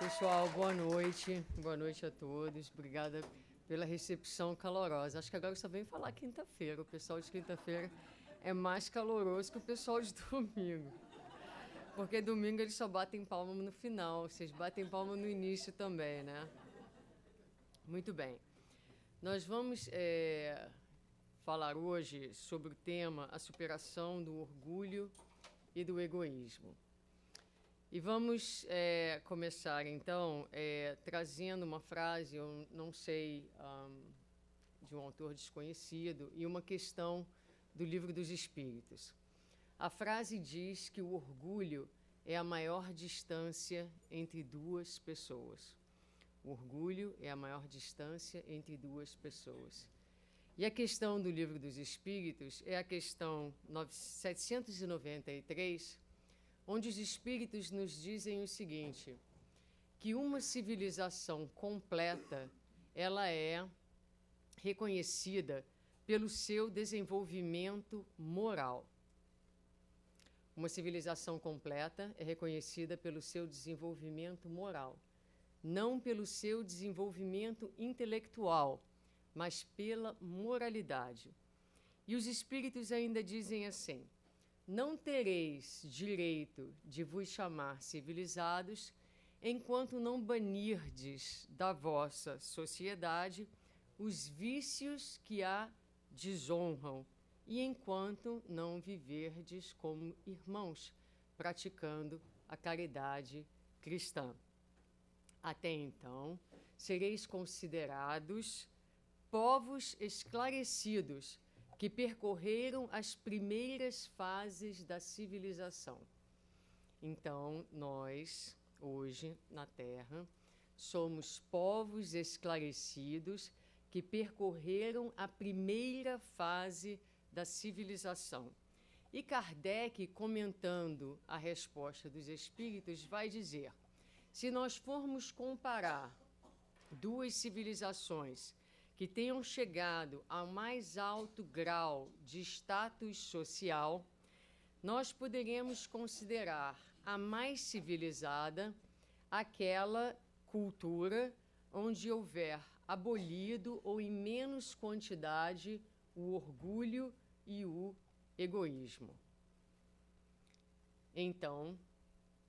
Pessoal, boa noite a todos. Obrigada pela recepção calorosa. Acho que agora eu só venho falar quinta-feira. O pessoal de quinta-feira é mais caloroso que o pessoal de domingo. Porque domingo eles só batem palma no final, vocês batem palma no início também, né? Muito bem. Nós vamos falar hoje sobre o tema a superação do orgulho e do egoísmo. E vamos começar, então, trazendo uma frase, eu não sei, de um autor desconhecido, e uma questão do Livro dos Espíritos. A frase diz que o orgulho é a maior distância entre duas pessoas. O orgulho é a maior distância entre duas pessoas. E a questão do Livro dos Espíritos é a questão 793, onde os espíritos nos dizem o seguinte, que uma civilização completa, ela é reconhecida pelo seu desenvolvimento moral. Uma civilização completa é reconhecida pelo seu desenvolvimento moral, não pelo seu desenvolvimento intelectual, mas pela moralidade. E os espíritos ainda dizem assim, não tereis direito de vos chamar civilizados enquanto não banirdes da vossa sociedade os vícios que a desonram e enquanto não viverdes como irmãos, praticando a caridade cristã. Até então, sereis considerados povos esclarecidos, que percorreram as primeiras fases da civilização. Então, nós, hoje, na Terra, somos povos esclarecidos que percorreram a primeira fase da civilização. E Kardec, comentando a resposta dos espíritos, vai dizer, se nós formos comparar duas civilizações que tenham chegado ao mais alto grau de status social, nós poderemos considerar a mais civilizada aquela cultura onde houver abolido ou em menos quantidade o orgulho e o egoísmo. Então,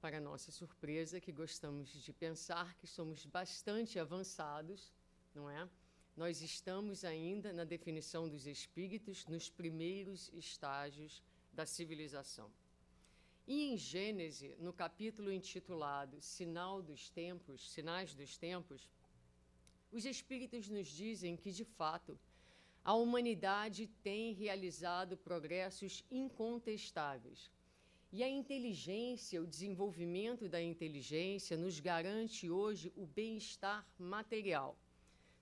para nossa surpresa, que gostamos de pensar que somos bastante avançados, não é? Nós estamos ainda, na definição dos espíritos, nos primeiros estágios da civilização. E em Gênese, no capítulo intitulado Sinais dos Tempos, os espíritos nos dizem que, de fato, a humanidade tem realizado progressos incontestáveis. E a inteligência, o desenvolvimento da inteligência nos garante hoje o bem-estar material.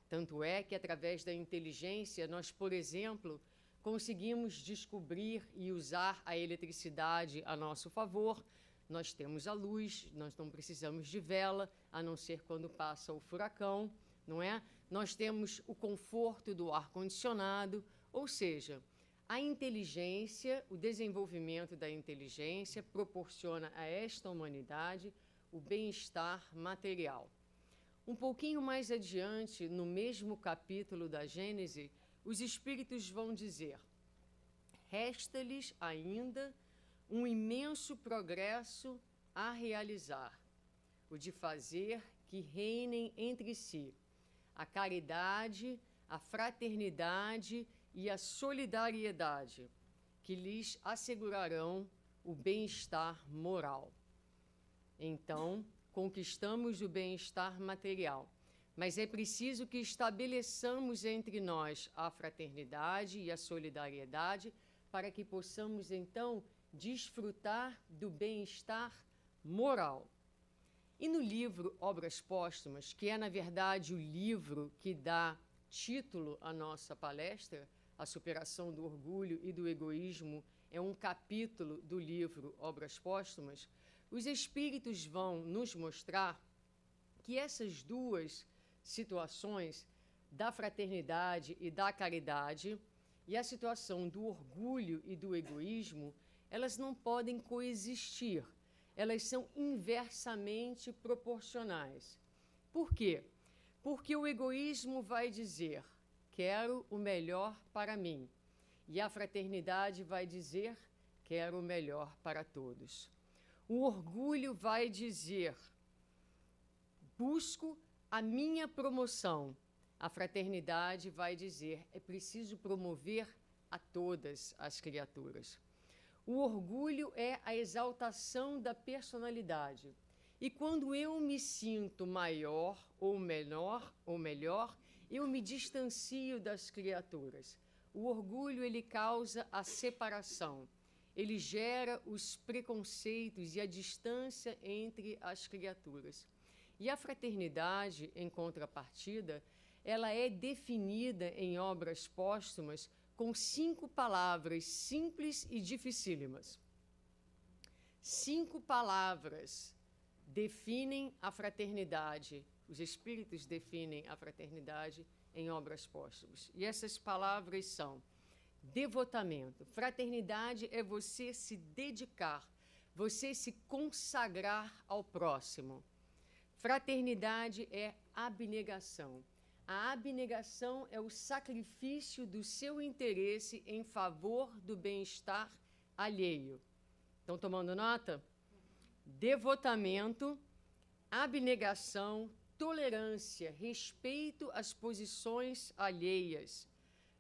Tanto é que, através da inteligência, nós, por exemplo, conseguimos descobrir e usar a eletricidade a nosso favor. Nós temos a luz, nós não precisamos de vela, a não ser quando passa o furacão, não é? Nós temos o conforto do ar-condicionado, ou seja, a inteligência, o desenvolvimento da inteligência proporciona a esta humanidade o bem-estar material. Um pouquinho mais adiante, no mesmo capítulo da Gênese, os espíritos vão dizer, resta-lhes ainda um imenso progresso a realizar, o de fazer que reinem entre si a caridade, a fraternidade e a solidariedade, que lhes assegurarão o bem-estar moral. Então, conquistamos o bem-estar material, mas é preciso que estabeleçamos entre nós a fraternidade e a solidariedade para que possamos, então, desfrutar do bem-estar moral. E no livro Obras Póstumas, que é, na verdade, o livro que dá título à nossa palestra, A Superação do Orgulho e do Egoísmo, é um capítulo do livro Obras Póstumas, os espíritos vão nos mostrar que essas duas situações da fraternidade e da caridade e a situação do orgulho e do egoísmo, elas não podem coexistir. elas são inversamente proporcionais. Por quê? Porque o egoísmo vai dizer, quero o melhor para mim. E a fraternidade vai dizer, quero o melhor para todos. O orgulho vai dizer, busco a minha promoção. A fraternidade vai dizer, é preciso promover a todas as criaturas. O orgulho é a exaltação da personalidade. E quando eu me sinto maior ou menor ou melhor, eu me distancio das criaturas. O orgulho, ele causa a separação. Ele gera os preconceitos e a distância entre as criaturas. E a fraternidade, em contrapartida, ela é definida em obras póstumas com 5 palavras simples e dificílimas. 5 palavras definem a fraternidade, os espíritos definem a fraternidade em obras póstumas. E essas palavras são devotamento. Fraternidade é você se dedicar, você se consagrar ao próximo. Fraternidade é abnegação. A abnegação é o sacrifício do seu interesse em favor do bem-estar alheio. Estão tomando nota? Devotamento, abnegação, tolerância, respeito às posições alheias,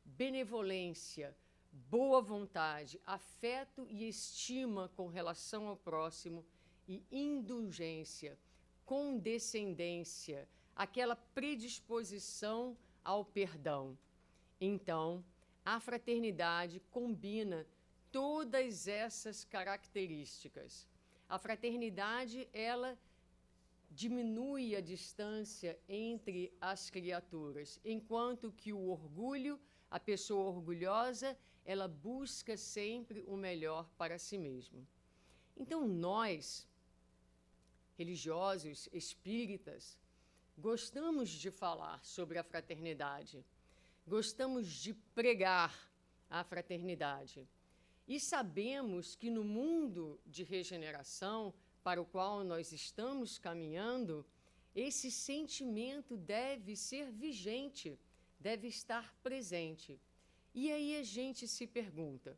benevolência, boa vontade, afeto e estima com relação ao próximo e indulgência, condescendência, aquela predisposição ao perdão. Então, a fraternidade combina todas essas características. A fraternidade, ela diminui a distância entre as criaturas, enquanto que o orgulho, a pessoa orgulhosa, ela busca sempre o melhor para si mesma. Então, nós, religiosos, espíritas, gostamos de falar sobre a fraternidade, gostamos de pregar a fraternidade. E sabemos que no mundo de regeneração para o qual nós estamos caminhando, esse sentimento deve ser vigente, deve estar presente. E aí a gente se pergunta,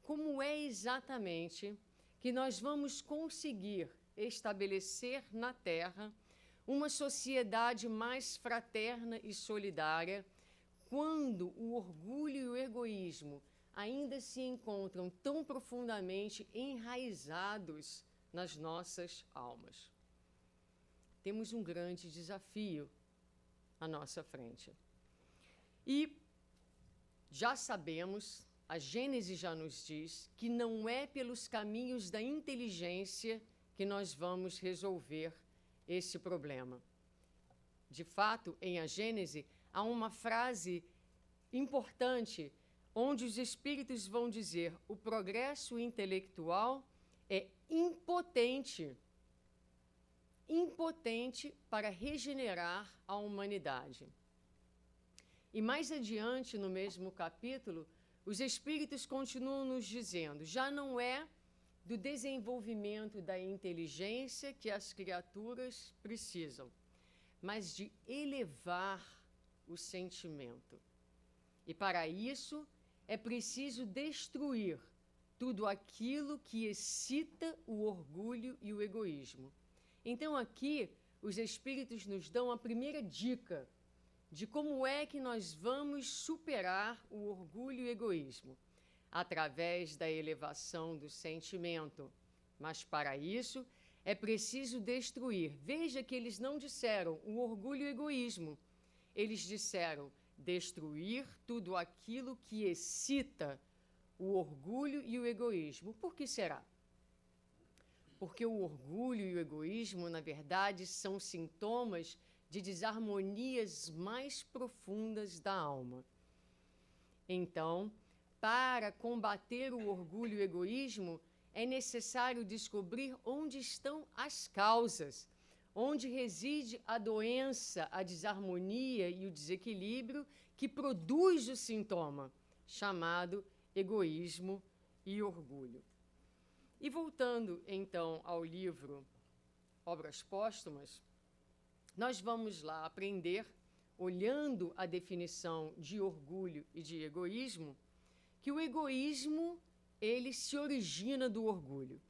como é exatamente que nós vamos conseguir estabelecer na Terra uma sociedade mais fraterna e solidária quando o orgulho e o egoísmo ainda se encontram tão profundamente enraizados nas nossas almas? Temos um grande desafio à nossa frente. E já sabemos, a Gênese já nos diz, que não é pelos caminhos da inteligência que nós vamos resolver esse problema. De fato, em A Gênese, há uma frase importante onde os espíritos vão dizer: o progresso intelectual é impotente para regenerar a humanidade. E mais adiante, no mesmo capítulo, os espíritos continuam nos dizendo: já não é do desenvolvimento da inteligência que as criaturas precisam, mas de elevar o sentimento. E para isso é preciso destruir tudo aquilo que excita o orgulho e o egoísmo. Então aqui os espíritos nos dão a primeira dica de como é que nós vamos superar o orgulho e o egoísmo, através da elevação do sentimento. Mas para isso é preciso destruir. Veja que eles não disseram o orgulho e o egoísmo. Eles disseram destruir tudo aquilo que excita o orgulho e o egoísmo. Por que será? Porque o orgulho e o egoísmo, na verdade, são sintomas de desarmonias mais profundas da alma. Então, para combater o orgulho e o egoísmo, é necessário descobrir onde estão as causas, onde reside a doença, a desarmonia e o desequilíbrio que produz o sintoma, chamado egoísmo e orgulho. E voltando, então, ao livro Obras Póstumas, nós vamos lá aprender, olhando a definição de orgulho e de egoísmo, que o egoísmo, ele se origina do orgulho.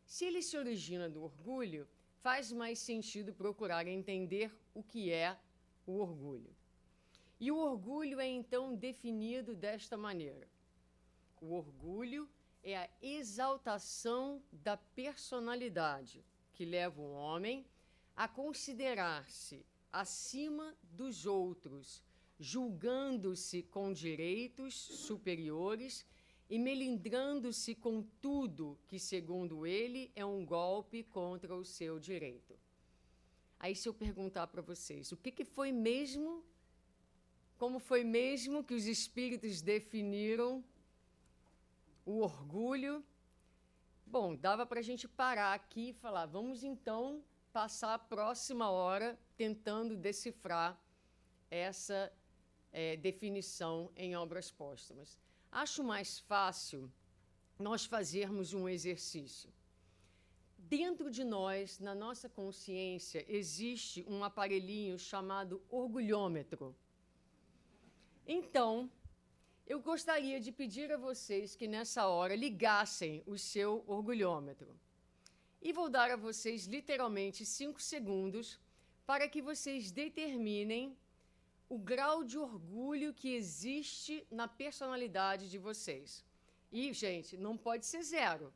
Se ele se origina do orgulho, faz mais sentido procurar entender o que é o orgulho. E o orgulho é, então, definido desta maneira. O orgulho é a exaltação da personalidade, que leva o homem a considerar-se acima dos outros, julgando-se com direitos superiores e melindrando-se com tudo que, segundo ele, é um golpe contra o seu direito. Aí, se eu perguntar para vocês, como foi mesmo que os espíritos definiram o orgulho? Bom, dava para a gente parar aqui e falar, vamos então passar a próxima hora tentando decifrar essa definição em Obras Póstumas. Acho mais fácil nós fazermos um exercício. Dentro de nós, na nossa consciência, existe um aparelhinho chamado orgulhômetro. Então, eu gostaria de pedir a vocês que nessa hora ligassem o seu orgulhômetro. E vou dar a vocês literalmente 5 segundos para que vocês determinem o grau de orgulho que existe na personalidade de vocês. E, gente, não pode ser 0,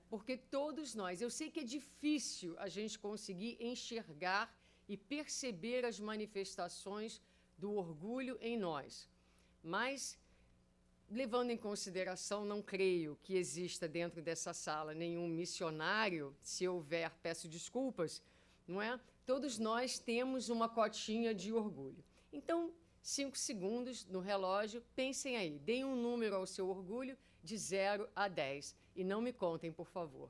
porque todos nós, eu sei que é difícil a gente conseguir enxergar e perceber as manifestações do orgulho em nós, mas, levando em consideração, não creio que exista dentro dessa sala nenhum missionário, se houver, peço desculpas, não é? Todos nós temos uma cotinha de orgulho. Então, 5 segundos no relógio, pensem aí, deem um número ao seu orgulho de 0 a 10 e não me contem, por favor.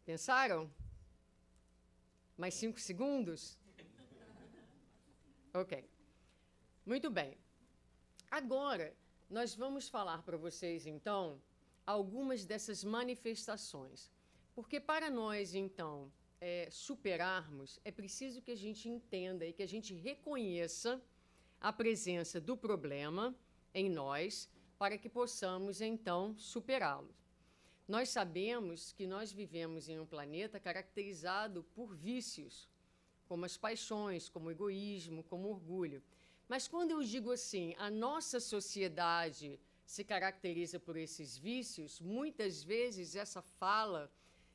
Pensaram? Mais 5 segundos? Ok. Muito bem. Agora, nós vamos falar para vocês, então, algumas dessas manifestações. Porque para nós, então, superarmos, é preciso que a gente entenda e que a gente reconheça a presença do problema em nós para que possamos, então, superá-lo. Nós sabemos que nós vivemos em um planeta caracterizado por vícios, como as paixões, como o egoísmo, como o orgulho. Mas quando eu digo assim, a nossa sociedade se caracteriza por esses vícios, muitas vezes essa fala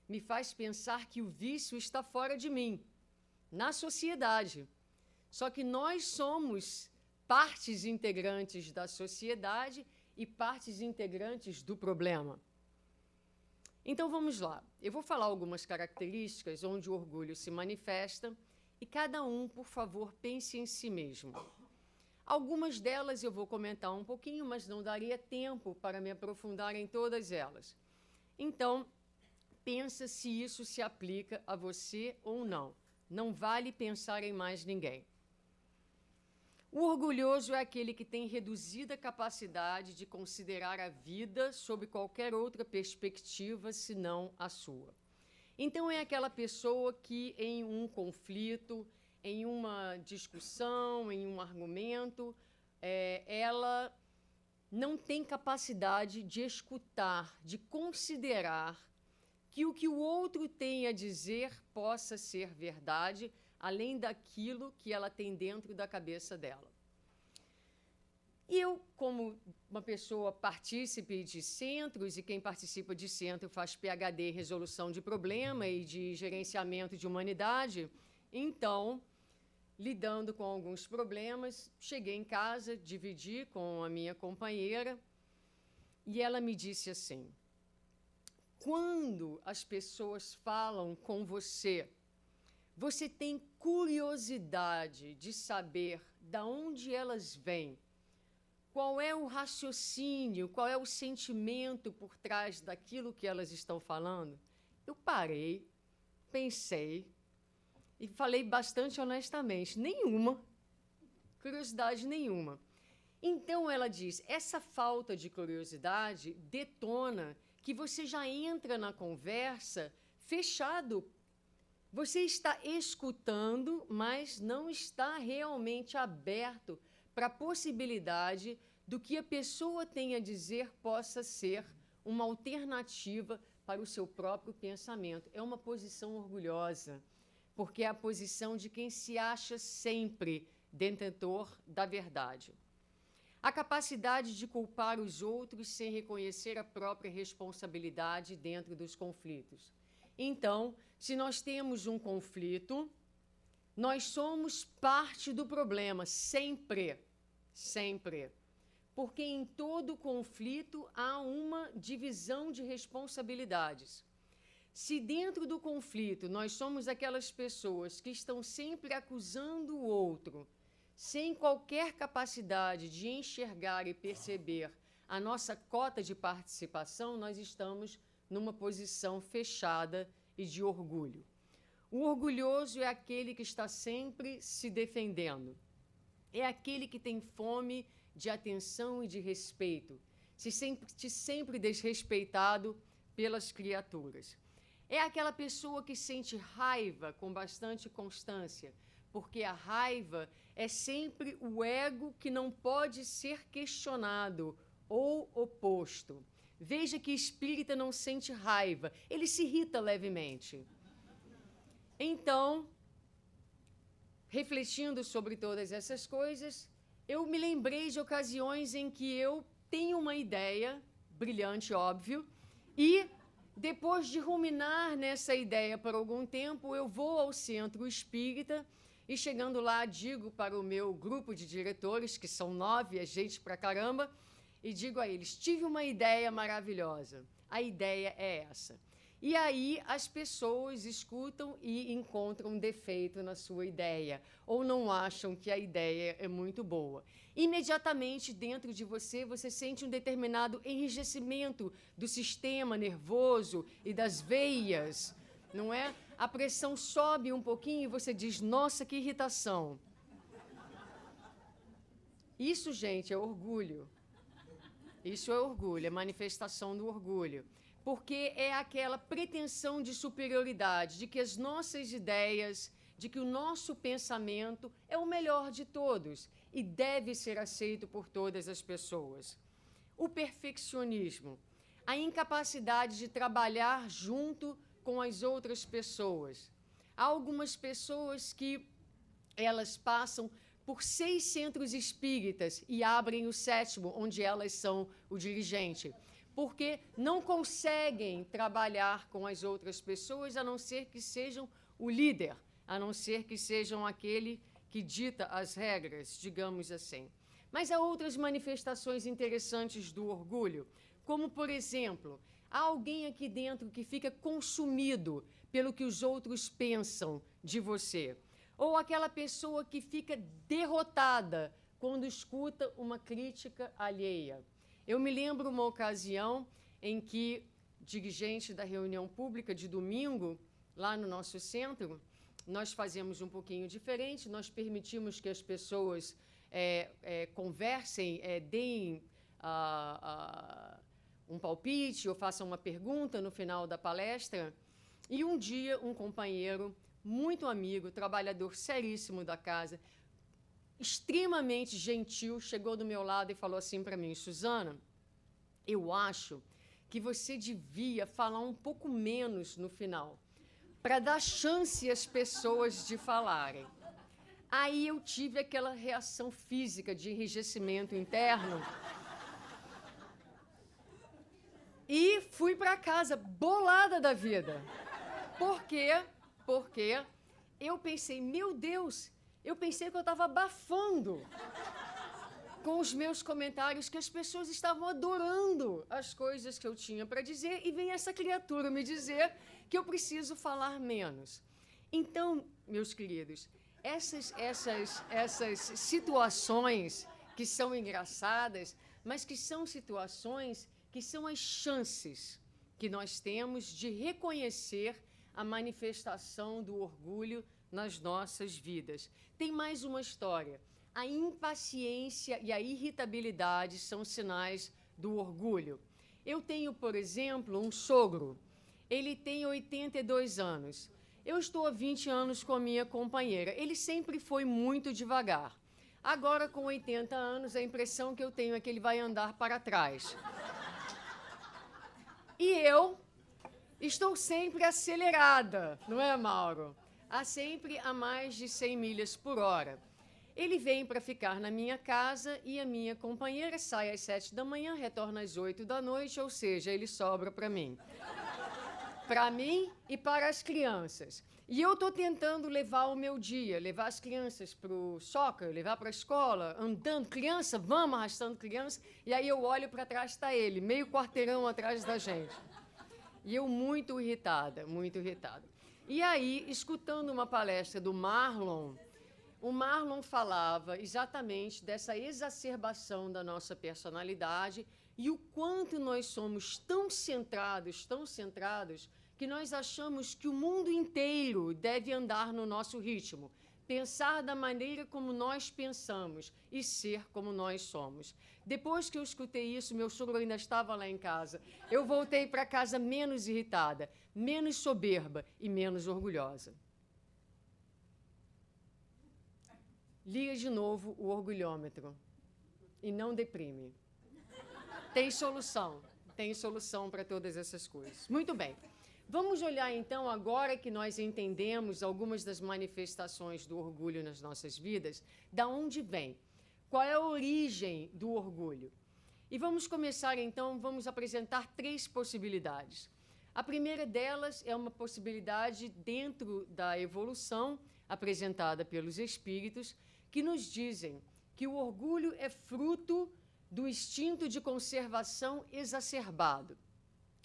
me faz pensar que o vício está fora de mim, na sociedade. Só que nós somos partes integrantes da sociedade e partes integrantes do problema. Então vamos lá. Eu vou falar algumas características onde o orgulho se manifesta e cada um, por favor, pense em si mesmo. Algumas delas eu vou comentar um pouquinho, mas não daria tempo para me aprofundar em todas elas. Então, pensa se isso se aplica a você ou não. Não vale pensar em mais ninguém. O orgulhoso é aquele que tem reduzida capacidade de considerar a vida sob qualquer outra perspectiva senão a sua. Então, é aquela pessoa que, em um conflito, em uma discussão, em um argumento, ela não tem capacidade de escutar, de considerar que o que o outro tem a dizer possa ser verdade, além daquilo que ela tem dentro da cabeça dela. E eu, como uma pessoa partícipe de centros, e quem participa de centro faz PhD em resolução de problema e de gerenciamento de humanidade, então, lidando com alguns problemas, cheguei em casa, dividi com a minha companheira, e ela me disse assim: quando as pessoas falam com você, você tem curiosidade de saber de onde elas vêm, qual é o raciocínio, qual é o sentimento por trás daquilo que elas estão falando? Eu parei, pensei e falei bastante honestamente, nenhuma, curiosidade nenhuma. Então, ela diz, essa falta de curiosidade detona que você já entra na conversa fechado. Você está escutando, mas não está realmente aberto para a possibilidade do que a pessoa tem a dizer possa ser uma alternativa para o seu próprio pensamento. É uma posição orgulhosa, porque é a posição de quem se acha sempre detentor da verdade. A capacidade de culpar os outros sem reconhecer a própria responsabilidade dentro dos conflitos. Então, se nós temos um conflito, nós somos parte do problema, sempre, sempre. Porque em todo conflito há uma divisão de responsabilidades. Se dentro do conflito nós somos aquelas pessoas que estão sempre acusando o outro, sem qualquer capacidade de enxergar e perceber a nossa cota de participação, nós estamos numa posição fechada e de orgulho. O orgulhoso é aquele que está sempre se defendendo. É aquele que tem fome de atenção e de respeito, se sempre desrespeitado pelas criaturas. É aquela pessoa que sente raiva com bastante constância, porque a raiva é sempre o ego que não pode ser questionado ou oposto. Veja que espírita não sente raiva, ele se irrita levemente. Então, refletindo sobre todas essas coisas, eu me lembrei de ocasiões em que eu tenho uma ideia, brilhante, óbvio, e depois de ruminar nessa ideia por algum tempo, eu vou ao centro espírita e, chegando lá, digo para o meu grupo de diretores, que são 9, é gente pra caramba, e digo a eles, tive uma ideia maravilhosa. A ideia é essa. E aí as pessoas escutam e encontram defeito na sua ideia, ou não acham que a ideia é muito boa. Imediatamente dentro de você, você sente um determinado enrijecimento do sistema nervoso e das veias, não é? A pressão sobe um pouquinho e você diz, nossa, que irritação. Isso, gente, é orgulho. Isso é orgulho, é manifestação do orgulho. Porque é aquela pretensão de superioridade, de que as nossas ideias, de que o nosso pensamento é o melhor de todos e deve ser aceito por todas as pessoas. O perfeccionismo, a incapacidade de trabalhar junto com as outras pessoas. Há algumas pessoas que elas passam por 6 centros espíritas e abrem o 7º, onde elas são o dirigente, porque não conseguem trabalhar com as outras pessoas, a não ser que sejam o líder, a não ser que sejam aquele que dita as regras, digamos assim. Mas há outras manifestações interessantes do orgulho, como, por exemplo, há alguém aqui dentro que fica consumido pelo que os outros pensam de você, ou aquela pessoa que fica derrotada quando escuta uma crítica alheia. Eu me lembro uma ocasião em que, dirigente da reunião pública de domingo, lá no nosso centro, nós fazemos um pouquinho diferente, nós permitimos que as pessoas conversem, deem um palpite ou façam uma pergunta no final da palestra. E um dia, um companheiro, muito amigo, trabalhador seríssimo da casa, extremamente gentil, chegou do meu lado e falou assim para mim, Suzana, eu acho que você devia falar um pouco menos no final, para dar chance às pessoas de falarem. Aí eu tive aquela reação física de enrijecimento interno e fui para casa bolada da vida. Por quê? Porque eu pensei, meu Deus, eu pensei que eu estava abafando com os meus comentários, que as pessoas estavam adorando as coisas que eu tinha para dizer, e vem essa criatura me dizer que eu preciso falar menos. Então, meus queridos, essas situações que são engraçadas, mas que são situações que são as chances que nós temos de reconhecer a manifestação do orgulho nas nossas vidas. Tem mais uma história. A impaciência e a irritabilidade são sinais do orgulho. Eu tenho, por exemplo, um sogro. Ele tem 82 anos. Eu estou há 20 anos com a minha companheira. Ele sempre foi muito devagar. Agora, com 80 anos, a impressão que eu tenho é que ele vai andar para trás. E eu estou sempre acelerada, não é, Mauro? Sempre a mais de 100 milhas por hora. Ele vem para ficar na minha casa e a minha companheira sai às 7 da manhã, retorna às 8 da noite, ou seja, ele sobra para mim. Para mim e para as crianças. E eu estou tentando levar o meu dia, levar as crianças para o soccer, levar para a escola, andando, criança, vamos, arrastando criança, e aí eu olho para trás, está ele, meio quarteirão atrás da gente. E eu muito irritada, muito irritada. E aí, escutando uma palestra do Marlon, o Marlon falava exatamente dessa exacerbação da nossa personalidade e o quanto nós somos tão centrados, que nós achamos que o mundo inteiro deve andar no nosso ritmo, pensar da maneira como nós pensamos e ser como nós somos. Depois que eu escutei isso, meu sogro ainda estava lá em casa. Eu voltei para casa menos irritada, menos soberba e menos orgulhosa. Liga de novo o orgulhômetro e não deprime. Tem solução para todas essas coisas. Muito bem. Vamos olhar, então, agora que nós entendemos algumas das manifestações do orgulho nas nossas vidas, da onde vem? Qual é a origem do orgulho? E vamos começar, então, vamos apresentar 3 possibilidades. A primeira delas é uma possibilidade dentro da evolução, apresentada pelos espíritos, que nos dizem que o orgulho é fruto do instinto de conservação exacerbado.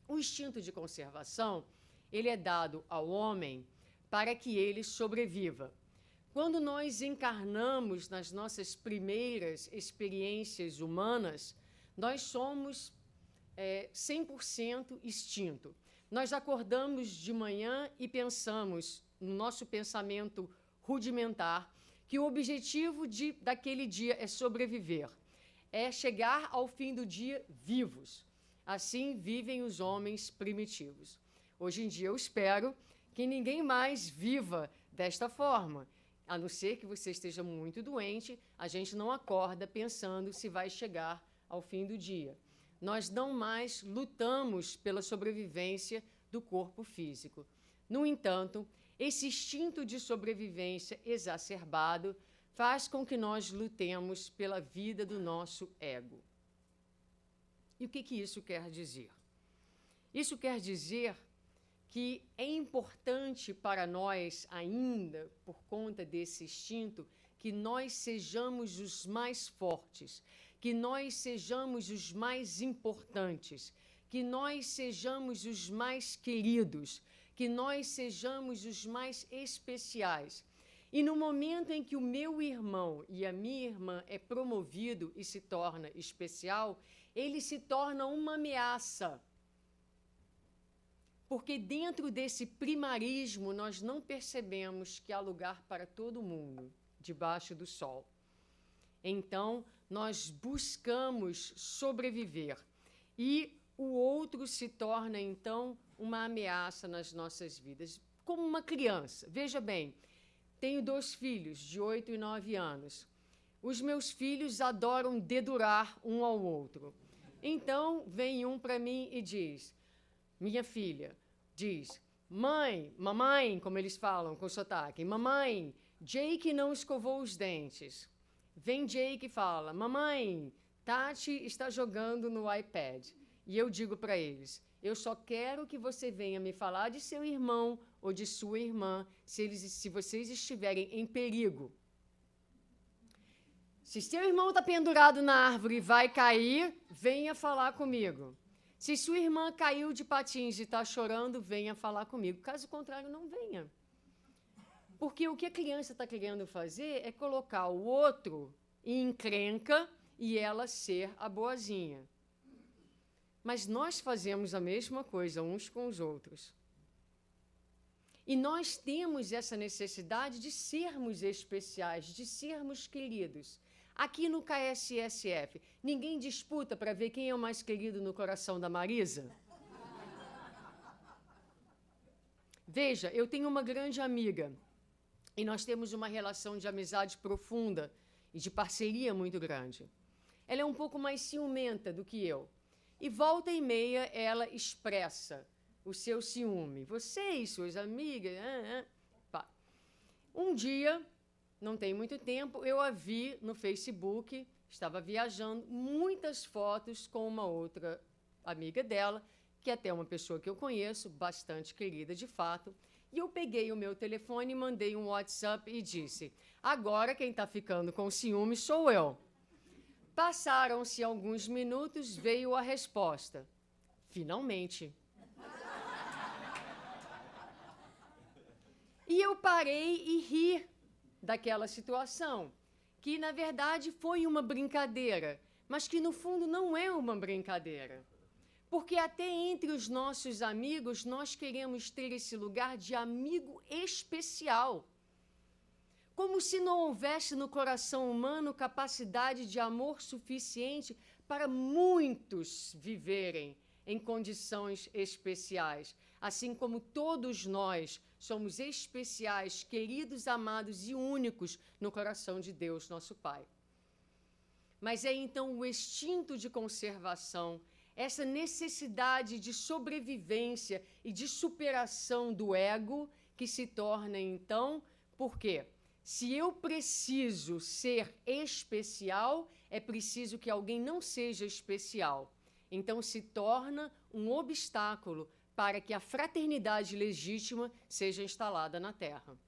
O instinto de conservação, ele é dado ao homem para que ele sobreviva. Quando nós encarnamos nas nossas primeiras experiências humanas, nós somos 100% instinto. Nós acordamos de manhã e pensamos, no nosso pensamento rudimentar, que o objetivo daquele dia é sobreviver, é chegar ao fim do dia vivos. Assim vivem os homens primitivos. Hoje em dia eu espero que ninguém mais viva desta forma, a não ser que você esteja muito doente, a gente não acorda pensando se vai chegar ao fim do dia. Nós não mais lutamos pela sobrevivência do corpo físico. No entanto, esse instinto de sobrevivência exacerbado faz com que nós lutemos pela vida do nosso ego. E o que isso quer dizer? Isso quer dizer que é importante para nós ainda, por conta desse instinto, que nós sejamos os mais fortes, que nós sejamos os mais importantes, que nós sejamos os mais queridos, que nós sejamos os mais especiais. E no momento em que o meu irmão e a minha irmã é promovido e se torna especial, ele se torna uma ameaça. Porque dentro desse primarismo nós não percebemos que há lugar para todo mundo debaixo do sol. Então, nós buscamos sobreviver. E o outro se torna, então, uma ameaça nas nossas vidas. Como uma criança. Veja bem, tenho 2 filhos, de 8 e 9 anos. Os meus filhos adoram dedurar um ao outro. Então, vem um para mim e diz, minha filha, diz, mãe, mamãe, como eles falam com sotaque, mamãe, Jake não escovou os dentes. Vem Jake e fala, mamãe, Tati está jogando no iPad. E eu digo para eles, eu só quero que você venha me falar de seu irmão ou de sua irmã, se vocês estiverem em perigo. Se seu irmão está pendurado na árvore e vai cair, venha falar comigo. Se sua irmã caiu de patins e está chorando, venha falar comigo. Caso contrário, não venha. Porque o que a criança está querendo fazer é colocar o outro em encrenca e ela ser a boazinha. Mas nós fazemos a mesma coisa uns com os outros. E nós temos essa necessidade de sermos especiais, de sermos queridos. Aqui no KSSF, ninguém disputa para ver quem é o mais querido no coração da Marisa? Veja, eu tenho uma grande amiga e nós temos uma relação de amizade profunda e de parceria muito grande. Ela é um pouco mais ciumenta do que eu. E volta e meia ela expressa o seu ciúme. Vocês, suas amigas... Pá. Um dia, não tem muito tempo, eu a vi no Facebook, estava viajando, muitas fotos com uma outra amiga dela, que é até uma pessoa que eu conheço, bastante querida de fato, e eu peguei o meu telefone e mandei um WhatsApp e disse: agora quem está ficando com ciúme sou eu. Passaram-se alguns minutos, veio a resposta: finalmente. E eu parei e ri daquela situação, que na verdade foi uma brincadeira, mas que no fundo não é uma brincadeira. Porque até entre os nossos amigos, nós queremos ter esse lugar de amigo especial. Como se não houvesse no coração humano capacidade de amor suficiente para muitos viverem em condições especiais. Assim como todos nós somos especiais, queridos, amados e únicos no coração de Deus, nosso Pai. Mas é então o instinto de conservação, essa necessidade de sobrevivência e de superação do ego que se torna, então, por quê? Se eu preciso ser especial, é preciso que alguém não seja especial. Então, se torna um obstáculo para que a fraternidade legítima seja instalada na Terra.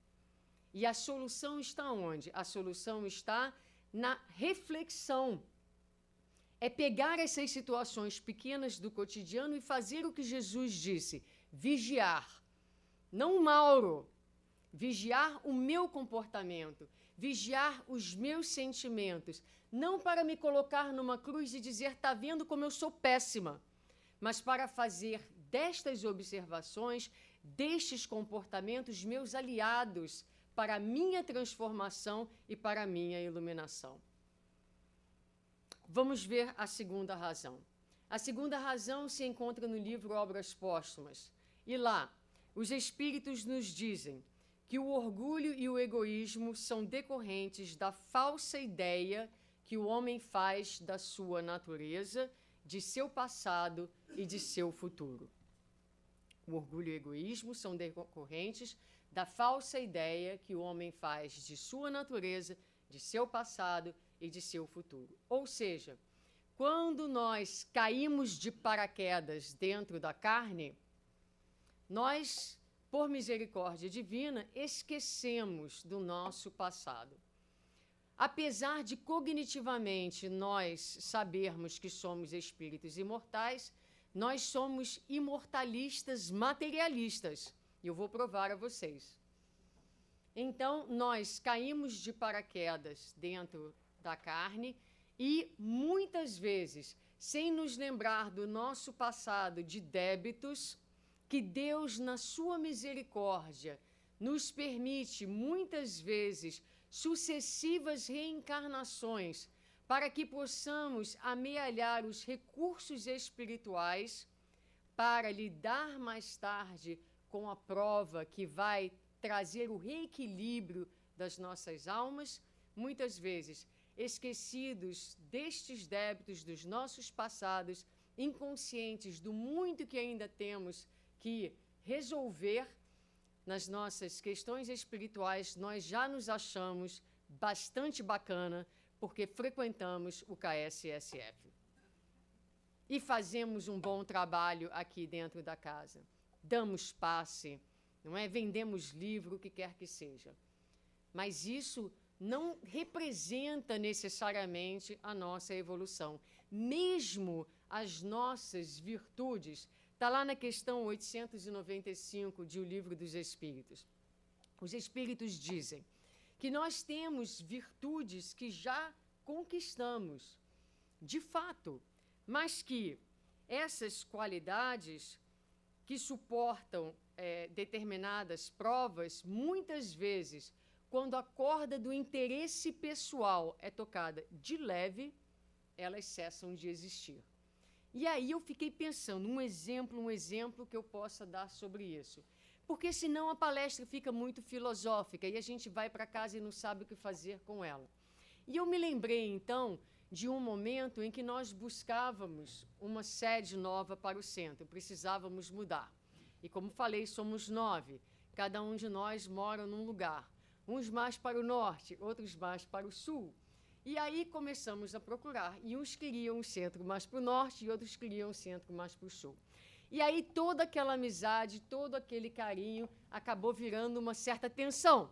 E a solução está onde? A solução está na reflexão. É pegar essas situações pequenas do cotidiano e fazer o que Jesus disse: vigiar. Não o Mauro. Vigiar o meu comportamento, vigiar os meus sentimentos, não para me colocar numa cruz e dizer, tá vendo como eu sou péssima, mas para fazer destas observações, destes comportamentos, meus aliados para a minha transformação e para a minha iluminação. Vamos ver a segunda razão. A segunda razão se encontra no livro Obras Póstumas. E lá, os Espíritos nos dizem que o orgulho e o egoísmo são decorrentes da falsa ideia que o homem faz da sua natureza, de seu passado e de seu futuro. O orgulho e o egoísmo são decorrentes da falsa ideia que o homem faz de sua natureza, de seu passado e de seu futuro. Ou seja, quando nós caímos de paraquedas dentro da carne, nós, por misericórdia divina, esquecemos do nosso passado. Apesar de cognitivamente nós sabermos que somos espíritos imortais, nós somos imortalistas materialistas. E eu vou provar a vocês. Então, nós caímos de paraquedas dentro da carne e, muitas vezes, sem nos lembrar do nosso passado de débitos, que Deus, na sua misericórdia, nos permite, muitas vezes, sucessivas reencarnações, para que possamos amealhar os recursos espirituais para lidar mais tarde com a prova que vai trazer o reequilíbrio das nossas almas, muitas vezes esquecidos destes débitos dos nossos passados, inconscientes do muito que ainda temos que resolver nas nossas questões espirituais. Nós já nos achamos bastante bacana porque frequentamos o KSSF. E fazemos um bom trabalho aqui dentro da casa. Damos passe, não é? Vendemos livro, o que quer que seja. Mas isso não representa necessariamente a nossa evolução. Mesmo as nossas virtudes. Está lá na questão 895 de O Livro dos Espíritos. Os Espíritos dizem que nós temos virtudes que já conquistamos, de fato, mas que essas qualidades que suportam determinadas provas, muitas vezes, quando a corda do interesse pessoal é tocada de leve, elas cessam de existir. E aí eu fiquei pensando, um exemplo que eu possa dar sobre isso. Porque senão a palestra fica muito filosófica e a gente vai para casa e não sabe o que fazer com ela. E eu me lembrei, então, de um momento em que nós buscávamos uma sede nova para o centro, precisávamos mudar. E como falei, somos 9, cada um de nós mora num lugar, uns mais para o norte, outros mais para o sul. E aí começamos a procurar, e uns queriam o centro mais para o norte e outros queriam o centro mais para o sul. E aí toda aquela amizade, todo aquele carinho acabou virando uma certa tensão.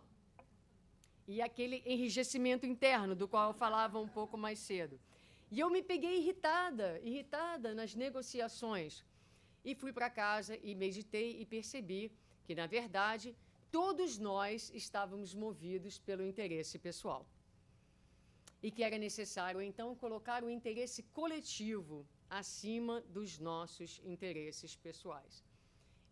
E aquele enrijecimento interno, do qual eu falava um pouco mais cedo. E eu me peguei irritada nas negociações. E fui para casa e meditei e percebi que, na verdade, todos nós estávamos movidos pelo interesse pessoal. E que era necessário, então, colocar o interesse coletivo acima dos nossos interesses pessoais.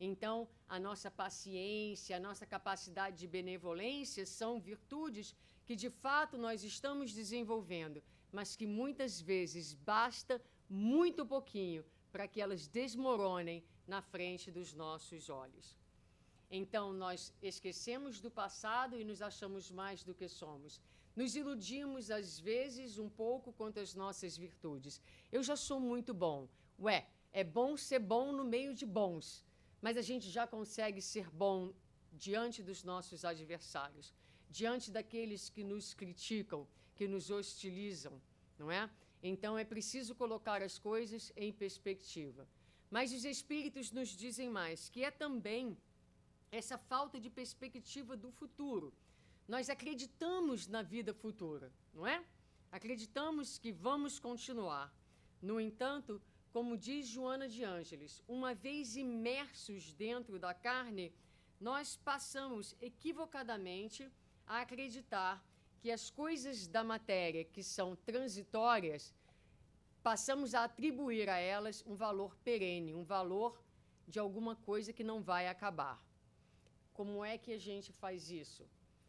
Então, a nossa paciência, a nossa capacidade de benevolência são virtudes que, de fato, nós estamos desenvolvendo, mas que muitas vezes basta muito pouquinho para que elas desmoronem na frente dos nossos olhos. Então, nós esquecemos do passado e nos achamos mais do que somos. Nos iludimos, às vezes, um pouco quanto às nossas virtudes. Eu já sou muito bom. É bom ser bom no meio de bons. Mas a gente já consegue ser bom diante dos nossos adversários, diante daqueles que nos criticam, que nos hostilizam, não é? Então, é preciso colocar as coisas em perspectiva. Mas os Espíritos nos dizem mais, que é também essa falta de perspectiva do futuro. Nós acreditamos na vida futura, não é? Acreditamos que vamos continuar. No entanto, como diz Joana de Ângeles, uma vez imersos dentro da carne, nós passamos equivocadamente a acreditar que as coisas da matéria que são transitórias, passamos a atribuir a elas um valor perene, um valor de alguma coisa que não vai acabar. Como é que a gente faz isso?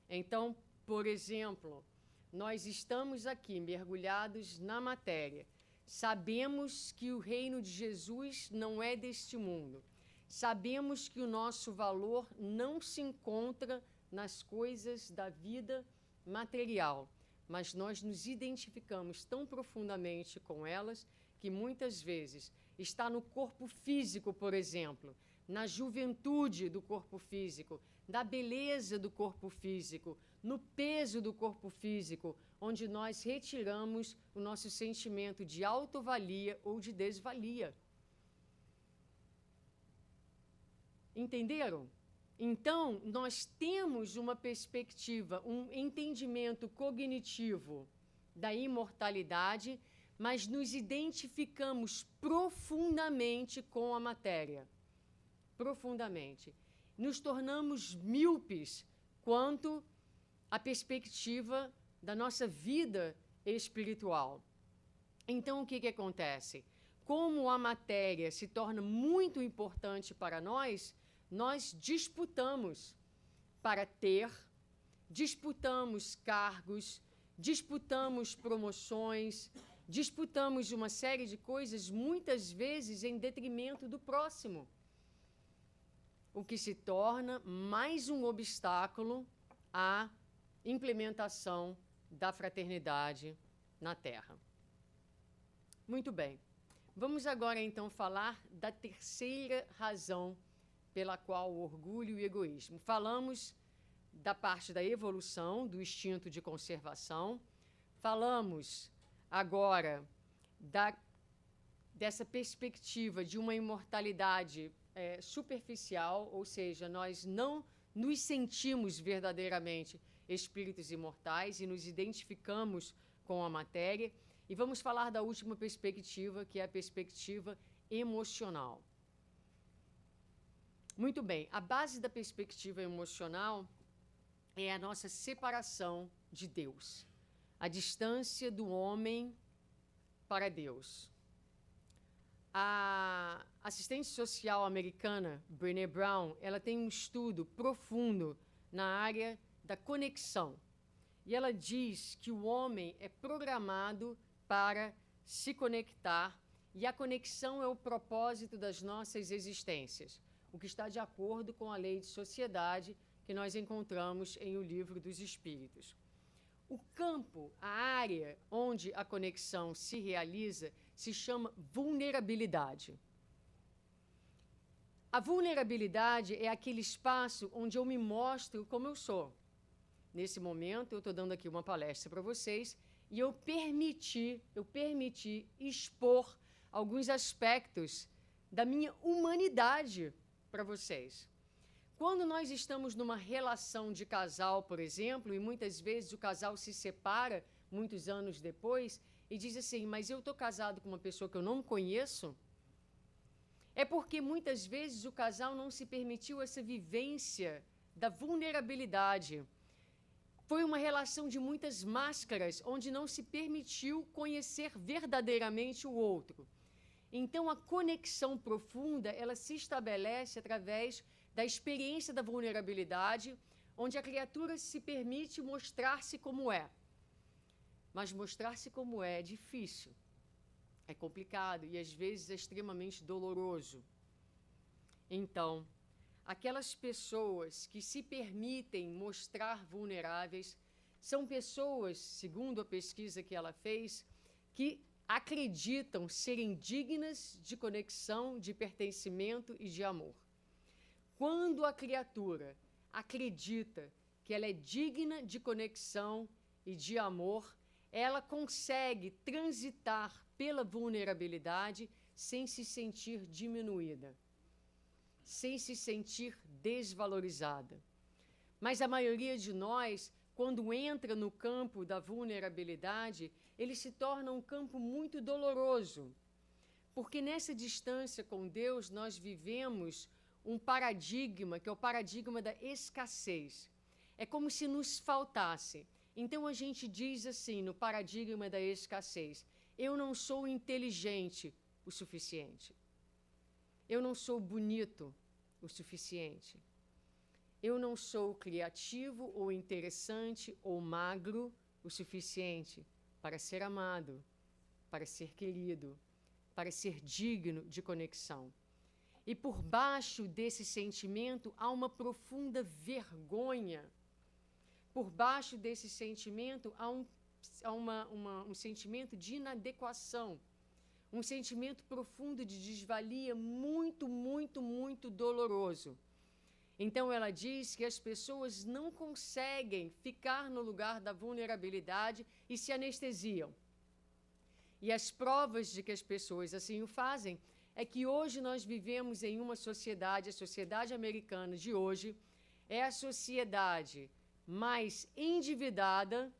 Então, por exemplo, nós estamos aqui mergulhados na matéria. Sabemos que o reino de Jesus não é deste mundo. Sabemos que o nosso valor não se encontra nas coisas da vida material, mas nós nos identificamos tão profundamente com elas que muitas vezes está no corpo físico, por exemplo, na juventude do corpo físico, na beleza do corpo físico, no peso do corpo físico, onde nós retiramos o nosso sentimento de autovalia ou de desvalia. Entenderam? Então, nós temos uma perspectiva, um entendimento cognitivo da imortalidade, mas nos identificamos profundamente com a matéria. Profundamente. Nos tornamos míopes quanto à perspectiva da nossa vida espiritual. Então, o que acontece? Como a matéria se torna muito importante para nós disputamos para ter, disputamos cargos, disputamos promoções, disputamos uma série de coisas, muitas vezes em detrimento do próximo, o que se torna mais um obstáculo à implementação da fraternidade na Terra. Muito bem. Vamos agora, então, falar da terceira razão pela qual o orgulho e o egoísmo. Falamos da parte da evolução, do instinto de conservação. Falamos agora dessa perspectiva de uma imortalidade superficial, ou seja, nós não nos sentimos verdadeiramente espíritos imortais e nos identificamos com a matéria. E vamos falar da última perspectiva, que é a perspectiva emocional. Muito bem, a base da perspectiva emocional é a nossa separação de Deus, a distância do homem para Deus. A assistente social americana, Brené Brown, ela tem um estudo profundo na área da conexão. E ela diz que o homem é programado para se conectar e a conexão é o propósito das nossas existências, o que está de acordo com a lei de sociedade que nós encontramos em O Livro dos Espíritos. O campo, a área onde a conexão se realiza, se chama vulnerabilidade. A vulnerabilidade é aquele espaço onde eu me mostro como eu sou. Nesse momento, eu estou dando aqui uma palestra para vocês e eu permiti expor alguns aspectos da minha humanidade para vocês. Quando nós estamos numa relação de casal, por exemplo, e muitas vezes o casal se separa muitos anos depois e diz assim, mas eu estou casado com uma pessoa que eu não conheço, é porque muitas vezes o casal não se permitiu essa vivência da vulnerabilidade. Foi uma relação de muitas máscaras, onde não se permitiu conhecer verdadeiramente o outro. Então, a conexão profunda, ela se estabelece através da experiência da vulnerabilidade, onde a criatura se permite mostrar-se como é. Mas mostrar-se como é difícil, é complicado e às vezes é extremamente doloroso. Então, aquelas pessoas que se permitem mostrar vulneráveis são pessoas, segundo a pesquisa que ela fez, que acreditam serem dignas de conexão, de pertencimento e de amor. Quando a criatura acredita que ela é digna de conexão e de amor, ela consegue transitar pela vulnerabilidade sem se sentir diminuída, sem se sentir desvalorizada. Mas a maioria de nós, quando entra no campo da vulnerabilidade, ele se torna um campo muito doloroso, porque nessa distância com Deus nós vivemos um paradigma, que é o paradigma da escassez. É como se nos faltasse. Então a gente diz assim, no paradigma da escassez, eu não sou inteligente o suficiente. Eu não sou bonito o suficiente. Eu não sou criativo ou interessante ou magro o suficiente para ser amado, para ser querido, para ser digno de conexão. E por baixo desse sentimento há uma profunda vergonha. Por baixo desse sentimento há um sentimento de inadequação, um sentimento profundo de desvalia muito, muito, muito doloroso. Então ela diz que as pessoas não conseguem ficar no lugar da vulnerabilidade e se anestesiam. E as provas de que as pessoas assim o fazem é que hoje nós vivemos em uma sociedade, a sociedade americana de hoje é a sociedade mais endividada,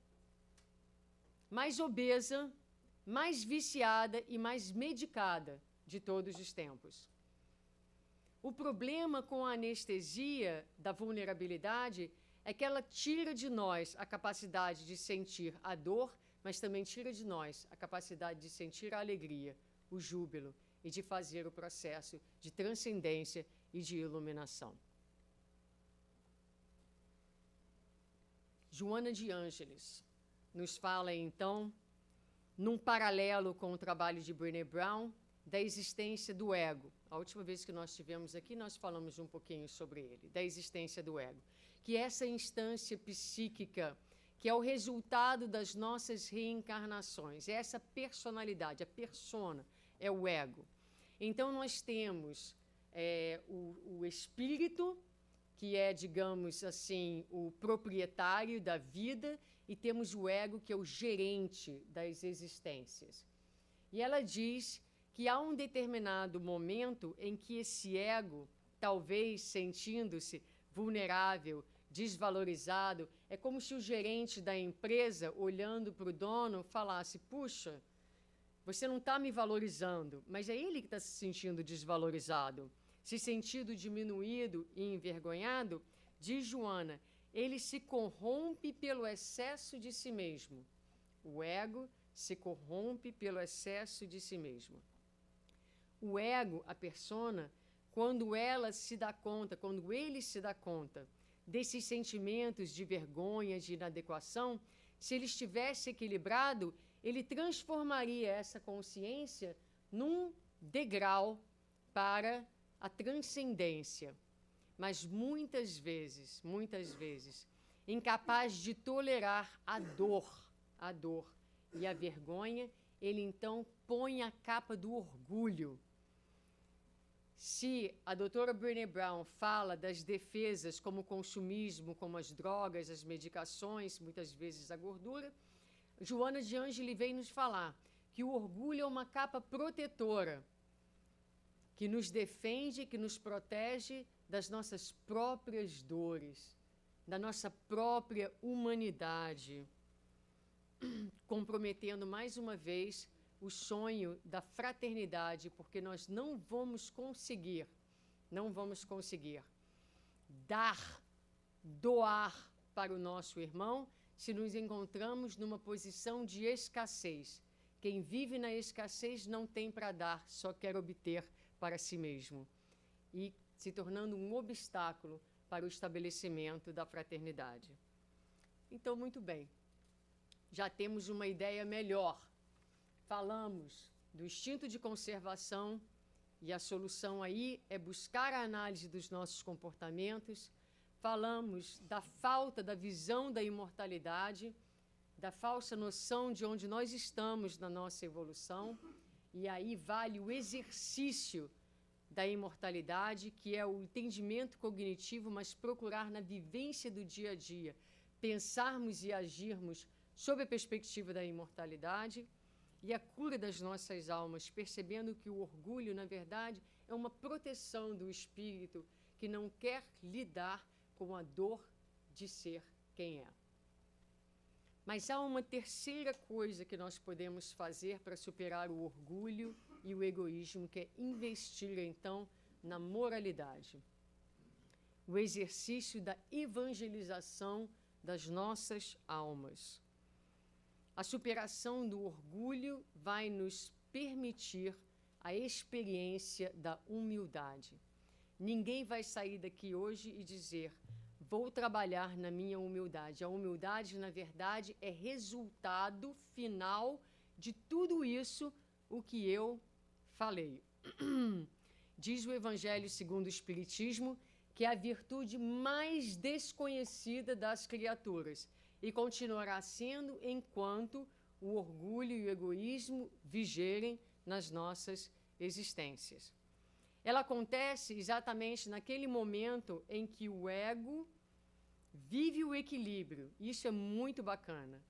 mais obesa, mais viciada e mais medicada de todos os tempos. O problema com a anestesia da vulnerabilidade é que ela tira de nós a capacidade de sentir a dor, mas também tira de nós a capacidade de sentir a alegria, o júbilo e de fazer o processo de transcendência e de iluminação. Joana de Ângeles nos fala, então, num paralelo com o trabalho de Brené Brown, da existência do ego. A última vez que nós estivemos aqui, nós falamos um pouquinho sobre ele, da existência do ego. Que essa instância psíquica, que é o resultado das nossas reencarnações, essa personalidade, a persona, é o ego. Então, nós temos o espírito, que é, digamos assim, o proprietário da vida, e temos o ego, que é o gerente das existências. E ela diz que há um determinado momento em que esse ego, talvez sentindo-se vulnerável, desvalorizado, é como se o gerente da empresa, olhando para o dono, falasse, puxa, você não está me valorizando, mas é ele que está se sentindo desvalorizado, se sentindo diminuído e envergonhado. Diz Joana, ele se corrompe pelo excesso de si mesmo. O ego se corrompe pelo excesso de si mesmo. o ego, a persona, quando ela se dá conta, quando ele se dá conta desses sentimentos de vergonha, de inadequação, se ele estivesse equilibrado, ele transformaria essa consciência num degrau para a transcendência. Mas muitas vezes, incapaz de tolerar a dor e a vergonha, ele então põe a capa do orgulho. Se a doutora Brené Brown fala das defesas como o consumismo, como as drogas, as medicações, muitas vezes a gordura, Joana de Ângeli vem nos falar que o orgulho é uma capa protetora que nos defende, que nos protege das nossas próprias dores, da nossa própria humanidade, comprometendo mais uma vez o sonho da fraternidade, porque nós não vamos conseguir doar para o nosso irmão se nos encontramos numa posição de escassez. Quem vive na escassez não tem para dar, só quer obter para si mesmo, e se tornando um obstáculo para o estabelecimento da fraternidade. Então, muito bem, já temos uma ideia melhor. Falamos do instinto de conservação, e a solução aí é buscar a análise dos nossos comportamentos. Falamos da falta da visão da imortalidade, da falsa noção de onde nós estamos na nossa evolução, e aí vale o exercício da imortalidade, que é o entendimento cognitivo, mas procurar na vivência do dia a dia, pensarmos e agirmos sob a perspectiva da imortalidade, e a cura das nossas almas, percebendo que o orgulho, na verdade, é uma proteção do espírito que não quer lidar com a dor de ser quem é. Mas há uma terceira coisa que nós podemos fazer para superar o orgulho e o egoísmo, que é investir, então, na moralidade. O exercício da evangelização das nossas almas. A superação do orgulho vai nos permitir a experiência da humildade. Ninguém vai sair daqui hoje e dizer: vou trabalhar na minha humildade. A humildade, na verdade, é resultado final de tudo isso o que eu falei. Diz o Evangelho segundo o Espiritismo que é a virtude mais desconhecida das criaturas e continuará sendo enquanto o orgulho e o egoísmo vigerem nas nossas existências. Ela acontece exatamente naquele momento em que o ego vive o equilíbrio. Isso é muito bacana.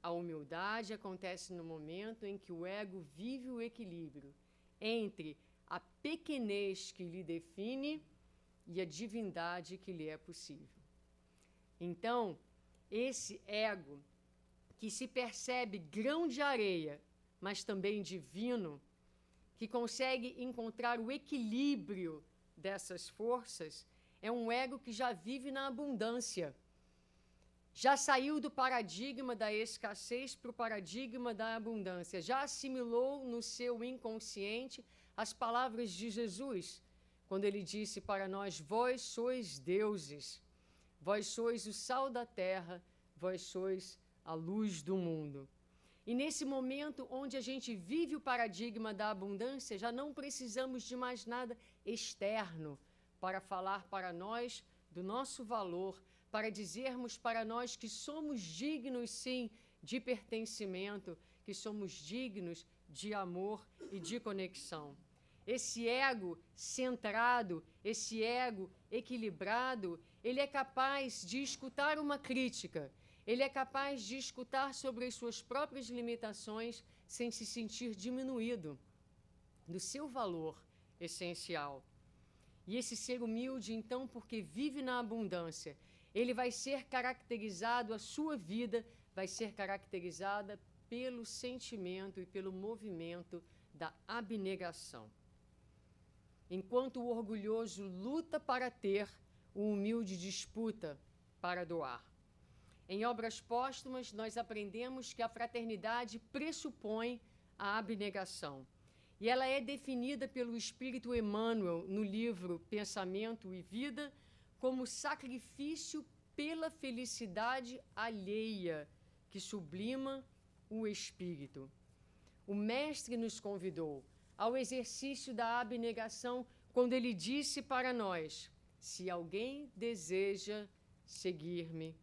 A humildade acontece no momento em que o ego vive o equilíbrio entre a pequenez que lhe define e a divindade que lhe é possível. Então, esse ego que se percebe grão de areia, mas também divino, que consegue encontrar o equilíbrio dessas forças, é um ego que já vive na abundância. Já saiu do paradigma da escassez para o paradigma da abundância. Já assimilou no seu inconsciente as palavras de Jesus, quando ele disse para nós: vós sois deuses, vós sois o sal da terra, vós sois a luz do mundo. E nesse momento onde a gente vive o paradigma da abundância, já não precisamos de mais nada externo para falar para nós do nosso valor, para dizermos para nós que somos dignos, sim, de pertencimento, que somos dignos de amor e de conexão. Esse ego centrado, esse ego equilibrado, ele é capaz de escutar uma crítica, ele é capaz de escutar sobre as suas próprias limitações sem se sentir diminuído do seu valor essencial. E esse ser humilde, então, porque vive na abundância, ele vai ser caracterizado, a sua vida vai ser caracterizada pelo sentimento e pelo movimento da abnegação. Enquanto o orgulhoso luta para ter, o humilde disputa para doar. Em Obras Póstumas, nós aprendemos que a fraternidade pressupõe a abnegação. E ela é definida pelo Espírito Emmanuel no livro Pensamento e Vida como sacrifício pela felicidade alheia que sublima o espírito. O Mestre nos convidou ao exercício da abnegação quando ele disse para nós: se alguém deseja seguir-me,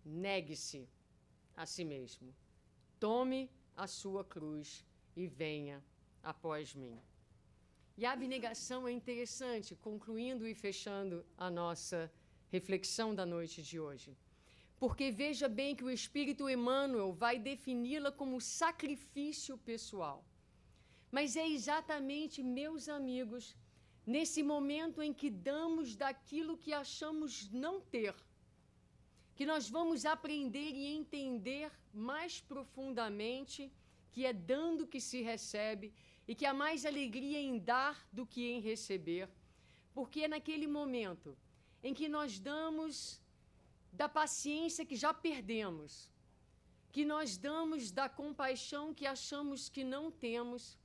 negue-se a si mesmo, tome a sua cruz e venha após mim. E a abnegação é interessante, concluindo e fechando a nossa reflexão da noite de hoje. Porque veja bem que o Espírito Emmanuel vai defini-la como sacrifício pessoal. Mas é exatamente, meus amigos, nesse momento em que damos daquilo que achamos não ter, que nós vamos aprender e entender mais profundamente que é dando que se recebe e que há mais alegria em dar do que em receber, porque é naquele momento em que nós damos da paciência que já perdemos, que nós damos da compaixão que achamos que não temos,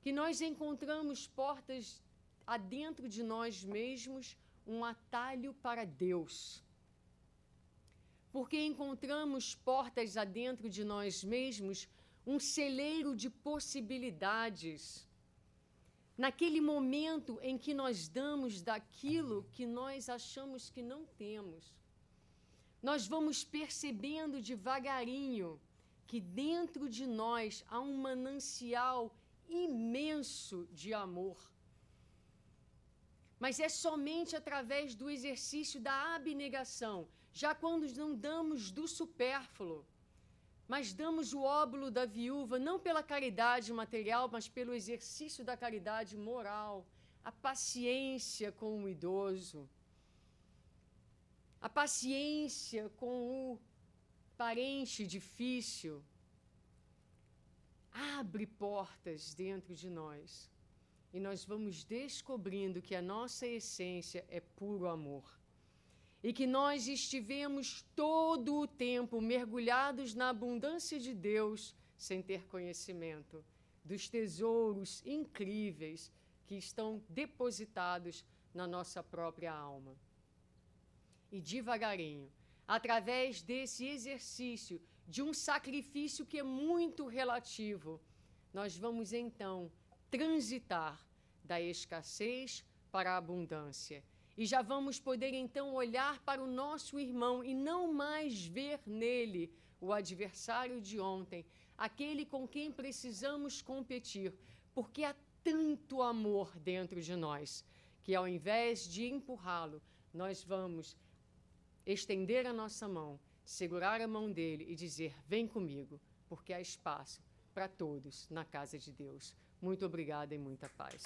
que nós encontramos portas adentro de nós mesmos, um atalho para Deus. Porque encontramos portas adentro de nós mesmos, um celeiro de possibilidades. Naquele momento em que nós damos daquilo que nós achamos que não temos, nós vamos percebendo devagarinho que dentro de nós há um manancial imenso de amor. Mas é somente através do exercício da abnegação, já quando não damos do supérfluo, mas damos o óbolo da viúva, não pela caridade material, mas pelo exercício da caridade moral, a paciência com o idoso, a paciência com o parente difícil, abre portas dentro de nós e nós vamos descobrindo que a nossa essência é puro amor. E que nós estivemos todo o tempo mergulhados na abundância de Deus, sem ter conhecimento dos tesouros incríveis que estão depositados na nossa própria alma. E devagarinho, através desse exercício de um sacrifício que é muito relativo, nós vamos então transitar da escassez para a abundância. E já vamos poder, então, olhar para o nosso irmão e não mais ver nele o adversário de ontem, aquele com quem precisamos competir, porque há tanto amor dentro de nós, que ao invés de empurrá-lo, nós vamos estender a nossa mão, segurar a mão dele e dizer: vem comigo, porque há espaço para todos na casa de Deus. Muito obrigada e muita paz.